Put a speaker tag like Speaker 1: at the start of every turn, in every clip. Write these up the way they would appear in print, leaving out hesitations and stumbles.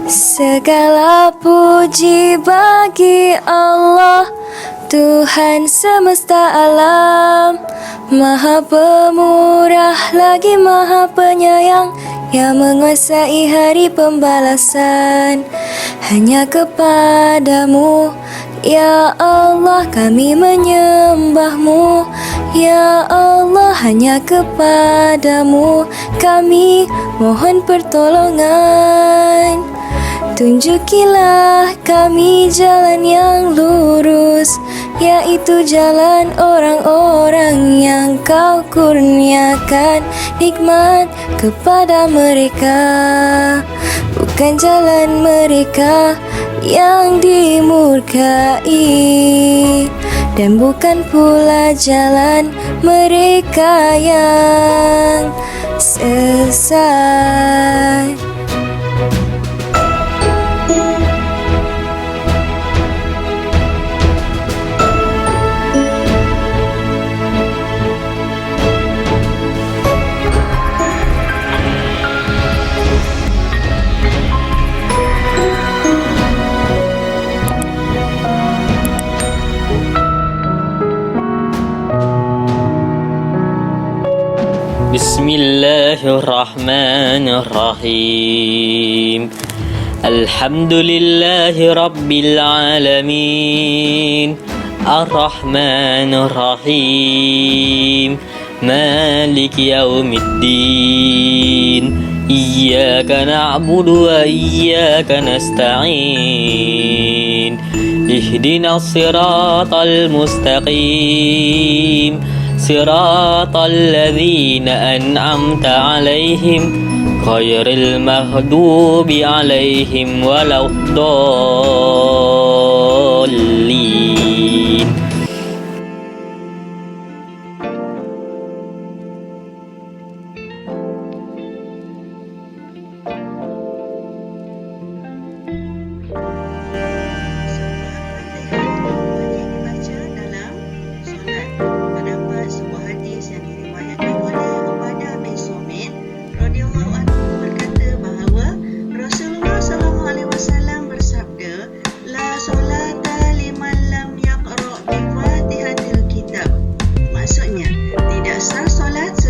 Speaker 1: Segala puji bagi Allah, Tuhan semesta alam. Maha pemurah lagi maha penyayang, yang menguasai hari pembalasan. Hanya kepadamu, ya Allah, kami menyembahmu. Ya Allah, hanya kepadamu kami mohon pertolongan. Tunjukilah kami jalan yang lurus, yaitu jalan orang-orang yang Kau kurniakan nikmat kepada mereka, bukan jalan mereka yang dimurkai, dan bukan pula jalan mereka yang sesat.
Speaker 2: Bismillahirrahmanirrahim. Alhamdulillahi Rabbil Alamin, Ar-Rahmanir-Rahim, Malik Yawmiddin. Iyyaka na'budu wa iyyaka nasta'in. Ihdinas siratal mustaqim, siratal ladzina an'amta 'alaihim ghairil maghdubi 'alaihim waladdallin.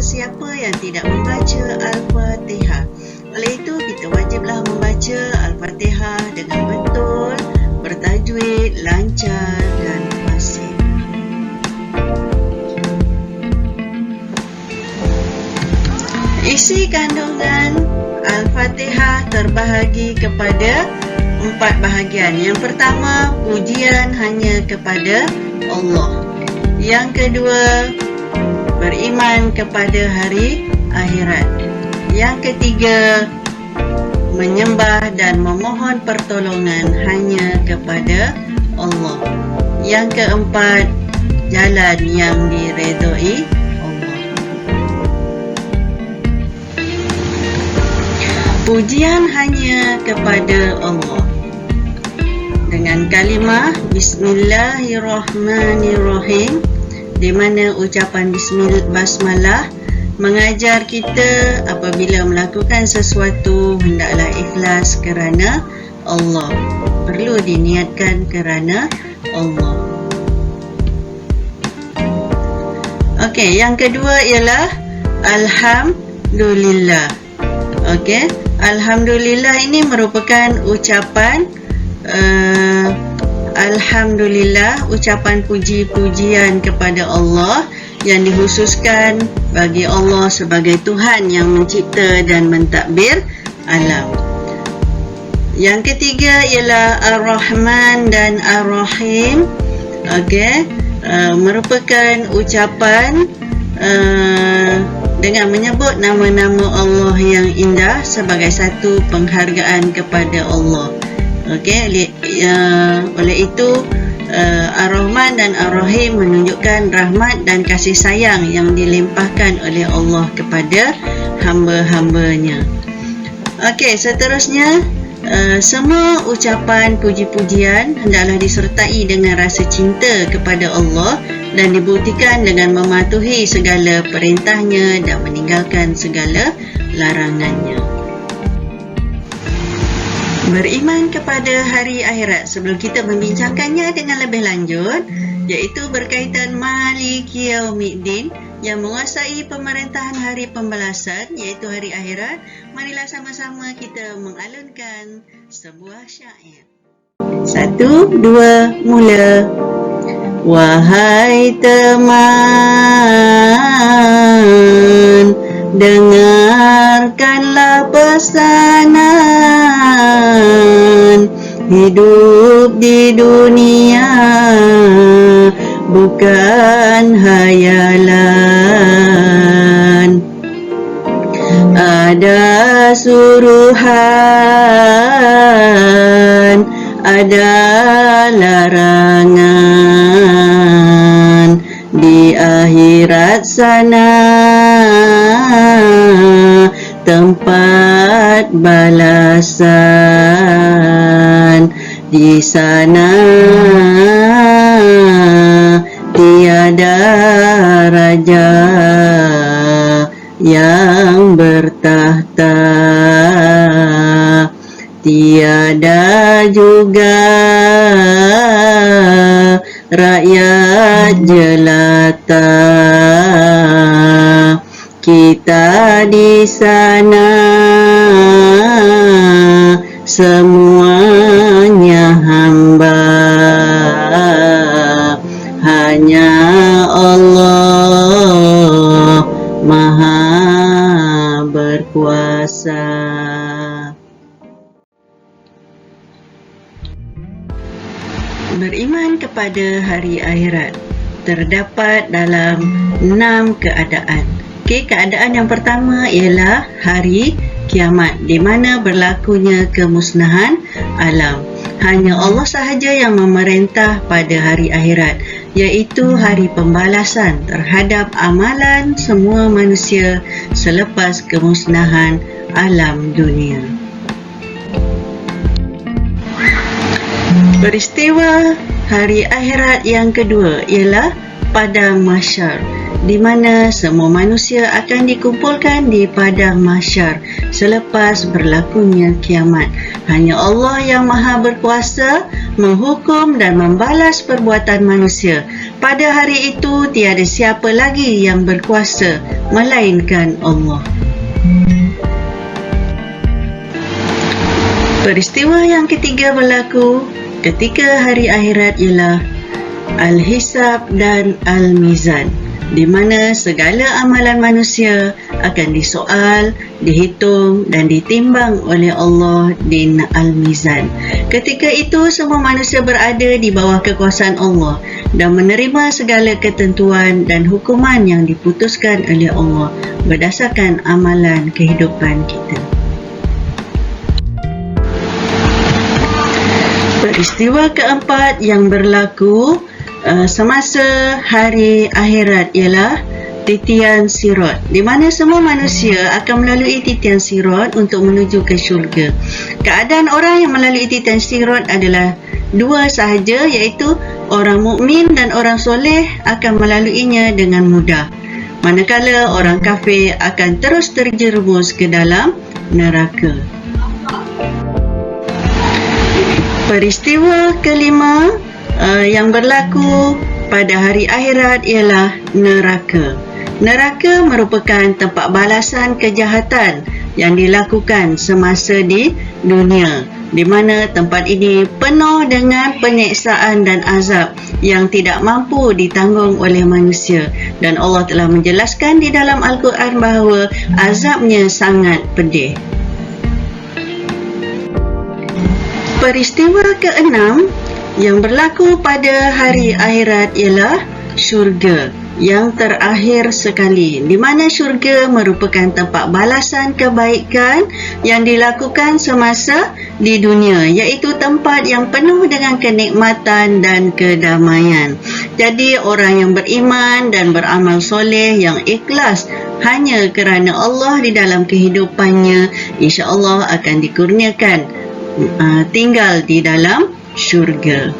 Speaker 3: Siapa yang tidak membaca Al-Fatihah. Oleh itu, kita wajiblah membaca Al-Fatihah dengan betul, bertajwid, lancar dan fasih. Isi kandungan Al-Fatihah terbahagi kepada 4 bahagian. Yang pertama, pujian hanya kepada Allah. Yang kedua, beriman kepada hari akhirat. Yang ketiga, menyembah dan memohon pertolongan hanya kepada Allah. Yang keempat, jalan yang diredai Allah. Pujian hanya kepada Allah dengan kalimah Bismillahirrahmanirrahim, di mana ucapan basmalah mengajar kita apabila melakukan sesuatu hendaklah ikhlas kerana Allah. Perlu diniatkan kerana Allah. Okey, yang kedua ialah Alhamdulillah. Okey, Alhamdulillah ini merupakan ucapan Alhamdulillah, ucapan puji-pujian kepada Allah yang dikhususkan bagi Allah sebagai Tuhan yang mencipta dan mentadbir alam. Yang ketiga ialah Ar-Rahman dan Ar-Rahim. Okey, merupakan ucapan dengan menyebut nama-nama Allah yang indah sebagai satu penghargaan kepada Allah. Okey, oleh itu Ar-Rahman dan Ar-Rahim menunjukkan rahmat dan kasih sayang yang dilimpahkan oleh Allah kepada hamba-hambanya. Okey, seterusnya semua ucapan puji-pujian hendaklah disertai dengan rasa cinta kepada Allah dan dibuktikan dengan mematuhi segala perintahnya dan meninggalkan segala larangannya. Beriman kepada hari akhirat. Sebelum kita membincangkannya dengan lebih lanjut, iaitu berkaitan Maliki Yaumiddin yang menguasai pemerintahan hari pembalasan, iaitu hari akhirat, marilah sama-sama kita mengalunkan sebuah syair. 1, 2, mula. Wahai teman, dengarkanlah pesanan. Hidup di dunia bukan hayalan. Ada suruhan, ada larangan. Di akhirat sana tempat balasan. Di sana tiada raja yang bertahta, tiada juga rakyat jelata. Kita di sana semuanya hamba, hanya Allah Maha berkuasa. Beriman kepada hari akhirat terdapat dalam 6 keadaan. Keadaan yang pertama ialah hari kiamat, di mana berlakunya kemusnahan alam. Hanya Allah sahaja yang memerintah pada hari akhirat, iaitu hari pembalasan terhadap amalan semua manusia selepas kemusnahan alam dunia. Peristiwa hari akhirat yang kedua ialah Padang Mahsyar, di mana semua manusia akan dikumpulkan di Padang Mahsyar selepas berlakunya kiamat. Hanya Allah yang Maha berkuasa menghukum dan membalas perbuatan manusia. Pada hari itu tiada siapa lagi yang berkuasa melainkan Allah. Peristiwa yang ketiga berlaku ketika hari akhirat ialah Al-Hisab dan Al-Mizan, di mana segala amalan manusia akan disoal, dihitung dan ditimbang oleh Allah di Al-Mizan. Ketika itu semua manusia berada di bawah kekuasaan Allah dan menerima segala ketentuan dan hukuman yang diputuskan oleh Allah berdasarkan amalan kehidupan kita. Peristiwa keempat yang berlaku semasa hari akhirat ialah titian sirat, di mana semua manusia akan melalui titian sirat untuk menuju ke syurga. Keadaan orang yang melalui titian sirat adalah dua sahaja, iaitu orang mukmin dan orang soleh akan melaluinya dengan mudah, manakala orang kafir akan terus terjerumus ke dalam neraka. Peristiwa kelima yang berlaku pada hari akhirat ialah neraka. Neraka merupakan tempat balasan kejahatan yang dilakukan semasa di dunia, di mana tempat ini penuh dengan penyiksaan dan azab yang tidak mampu ditanggung oleh manusia, dan Allah telah menjelaskan di dalam Al-Quran bahawa azabnya sangat pedih. Peristiwa keenam yang berlaku pada hari akhirat ialah syurga yang terakhir sekali, di mana syurga merupakan tempat balasan kebaikan yang dilakukan semasa di dunia, iaitu tempat yang penuh dengan kenikmatan dan kedamaian. Jadi orang yang beriman dan beramal soleh yang ikhlas hanya kerana Allah di dalam kehidupannya, insya-Allah akan dikurniakan tinggal di dalam syurga.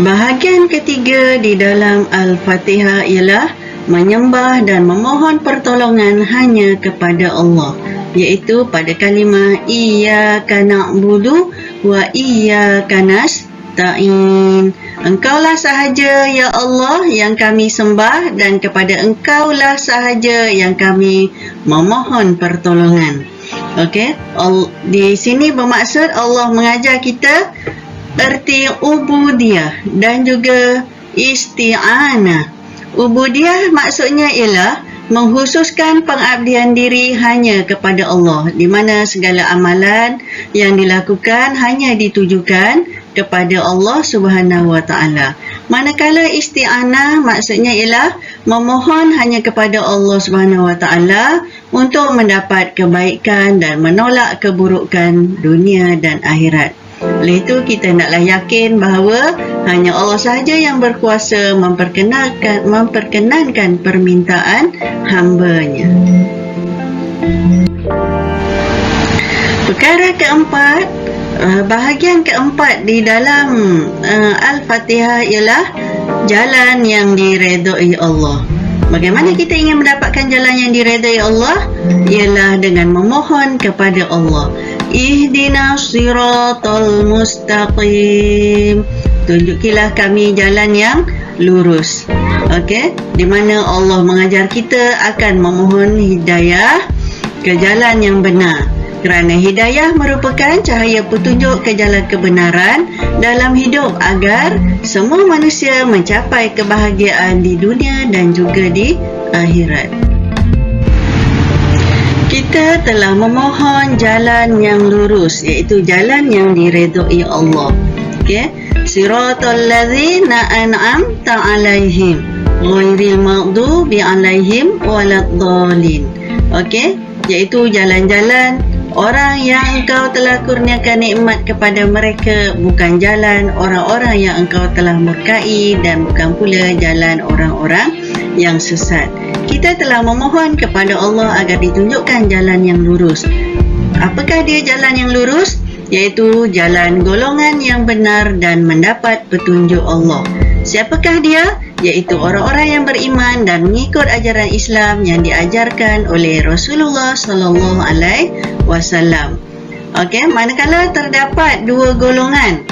Speaker 3: Bahagian ketiga di dalam Al-Fatihah ialah menyembah dan memohon pertolongan hanya kepada Allah. iaitu pada kalimah iyyaka na'budu wa iyyaka nasta'in. Engkaulah sahaja ya Allah yang kami sembah dan kepada Engkaulah sahaja yang kami memohon pertolongan. Okey, di sini bermaksud Allah mengajar kita erti ubudiyah dan juga isti'anah. Ubudiyah maksudnya ialah menghususkan pengabdian diri hanya kepada Allah, di mana segala amalan yang dilakukan hanya ditujukan kepada Allah Subhanahu wa taala. Manakala isti'anah maksudnya ialah memohon hanya kepada Allah Subhanahu wa taala untuk mendapat kebaikan dan menolak keburukan dunia dan akhirat. Oleh itu kita naklah yakin bahawa hanya Allah sahaja yang berkuasa memperkenankan permintaan hamba-Nya. Perkara keempat, bahagian keempat di dalam Al-Fatihah ialah jalan yang diredai Allah. Bagaimana kita ingin mendapatkan jalan yang diredai Allah? Ialah dengan memohon kepada Allah. Ihdinas siratal mustaqim. Tunjukilah kami jalan yang lurus. Okey, di mana Allah mengajar kita akan memohon hidayah ke jalan yang benar. Kerana hidayah merupakan cahaya petunjuk ke jalan kebenaran dalam hidup agar semua manusia mencapai kebahagiaan di dunia dan juga di akhirat. Kita telah memohon jalan yang lurus, iaitu jalan yang diredai Allah. Okey, siratal ladzina an'amta 'alaihim ghairil maghdubi 'alaihim waladdallin. Okey, iaitu jalan-jalan orang yang Engkau telah kurniakan nikmat kepada mereka, bukan jalan orang-orang yang Engkau telah murkai, dan bukan pula jalan orang-orang yang sesat. Kita telah memohon kepada Allah agar ditunjukkan jalan yang lurus. Apakah dia jalan yang lurus? Iaitu jalan golongan yang benar dan mendapat petunjuk Allah. Siapakah dia? Iaitu orang-orang yang beriman dan mengikut ajaran Islam yang diajarkan oleh Rasulullah sallallahu alaihi wasallam. Okey, manakala terdapat dua golongan,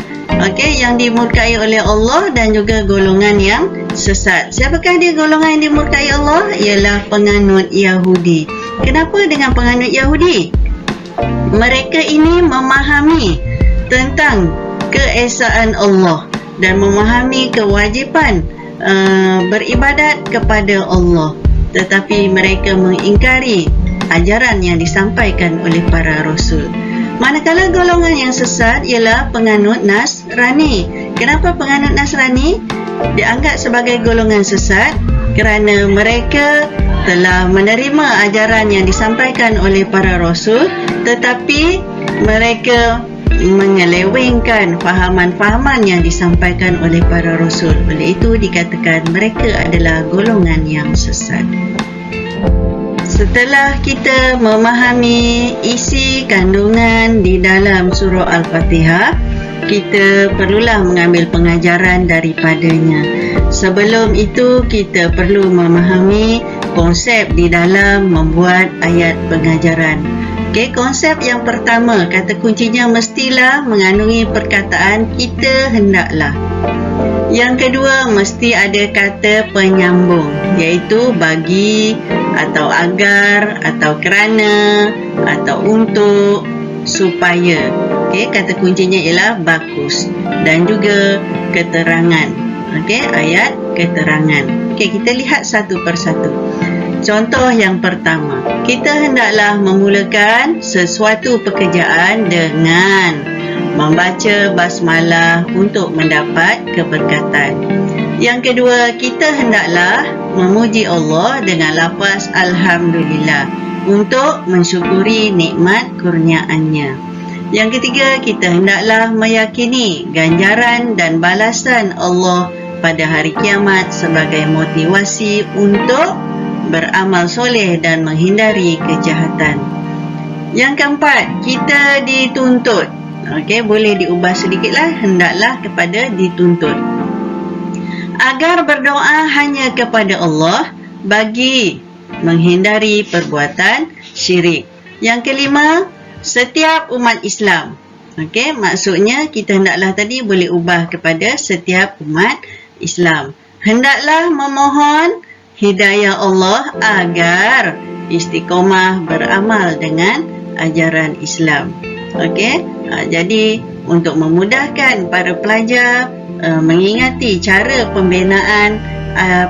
Speaker 3: okey, yang dimurkai oleh Allah dan juga golongan yang sesat. Siapakah dia golongan yang dimurkai Allah? Ialah penganut Yahudi. Kenapa dengan penganut Yahudi? Mereka ini memahami tentang keesaan Allah dan memahami kewajipan beribadat kepada Allah, tetapi mereka mengingkari ajaran yang disampaikan oleh para rasul. Manakala golongan yang sesat ialah penganut Nasrani. Kenapa penganut Nasrani dianggap sebagai golongan sesat? Kerana mereka telah menerima ajaran yang disampaikan oleh para rasul, tetapi mereka menyelewengkan fahaman-fahaman yang disampaikan oleh para rasul. Oleh itu dikatakan mereka adalah golongan yang sesat. Setelah kita memahami isi kandungan di dalam surah Al-Fatihah, kita perlulah mengambil pengajaran daripadanya. Sebelum itu kita perlu memahami konsep di dalam membuat ayat pengajaran. Okey, konsep yang pertama, kata kuncinya mestilah mengandungi perkataan kita hendaklah. Yang kedua, mesti ada kata penyambung, iaitu bagi atau agar atau kerana atau untuk, supaya. Okey, kata kuncinya ialah bakus dan juga keterangan. Okey, ayat keterangan. Okey, kita lihat satu persatu. Contoh yang pertama, kita hendaklah memulakan sesuatu pekerjaan dengan membaca basmalah untuk mendapat keberkatan. Yang kedua, kita hendaklah memuji Allah dengan lafaz Alhamdulillah untuk mensyukuri nikmat kurniaannya. Yang ketiga, kita hendaklah meyakini ganjaran dan balasan Allah pada hari kiamat sebagai motivasi untuk beramal soleh dan menghindari kejahatan. Yang keempat, kita dituntut. Okey, boleh diubah sedikitlah, hendaklah kepada dituntut, agar berdoa hanya kepada Allah bagi menghindari perbuatan syirik. Yang kelima, setiap umat Islam. Okey, maksudnya kita hendaklah tadi boleh ubah kepada setiap umat Islam. Hendaklah memohon hidayah Allah agar istiqomah beramal dengan ajaran Islam. Okey, jadi untuk memudahkan para pelajar mengingati cara pembinaan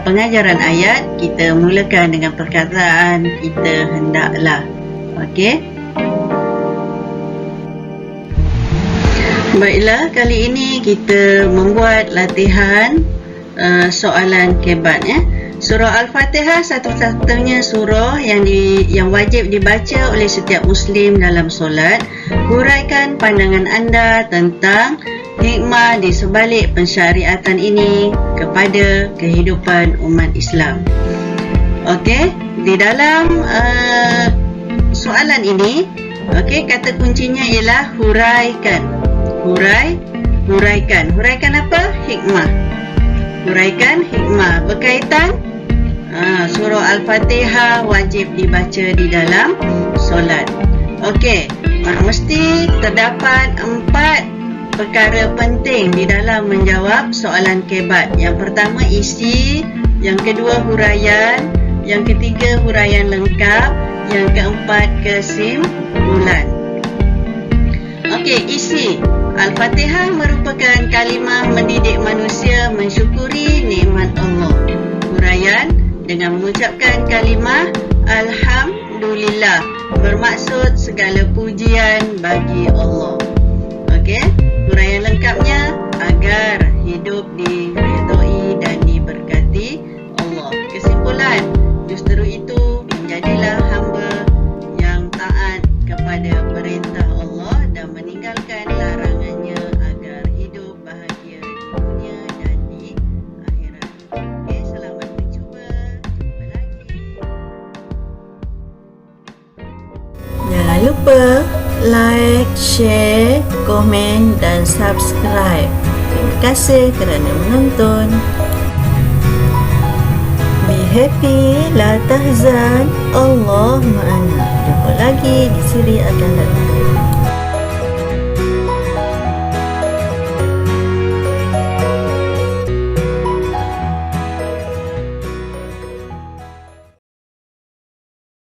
Speaker 3: pengajaran ayat, kita mulakan dengan perkataan kita hendaklah. Okey. Baiklah, kali ini kita membuat latihan soalan kebat ya. Surah Al-Fatihah satu-satunya surah yang wajib dibaca oleh setiap muslim dalam solat. Huraikan pandangan anda tentang hikmah di sebalik pensyariatan ini kepada kehidupan umat Islam. Okey, di dalam soalan ini, okey, kata kuncinya ialah huraikan. Huraikan apa? Hikmah. Huraikan hikmah berkaitan surah Al-Fatihah wajib dibaca di dalam solat. Okey, mesti terdapat 4 perkara penting di dalam menjawab soalan kebat. Yang pertama isi, yang kedua huraian, yang ketiga huraian lengkap, yang keempat kesimpulan. Okey, isi. Al-Fatihah merupakan kalimah mendidik manusia mensyukuri nikmat Allah. Huraian dengan mengucapkan kalimah Alhamdulillah, bermaksud segala pujian bagi Allah. Okey, huraian lengkapnya agar hidup diridhoi dan diberkati Allah. Kesimpulan, justru itu menjadilah hamba yang taat kepada perintah Allah dan meninggalkan larangannya agar hidup bahagia di dunia dan di akhirat. Okey, selamat mencuba. Jumpa lagi. Jangan lupa like, share, komen dan subscribe. Terima kasih kerana menonton. Be happy, la tahzan, Allah ma'ana. Jumpa lagi di siri akan datang.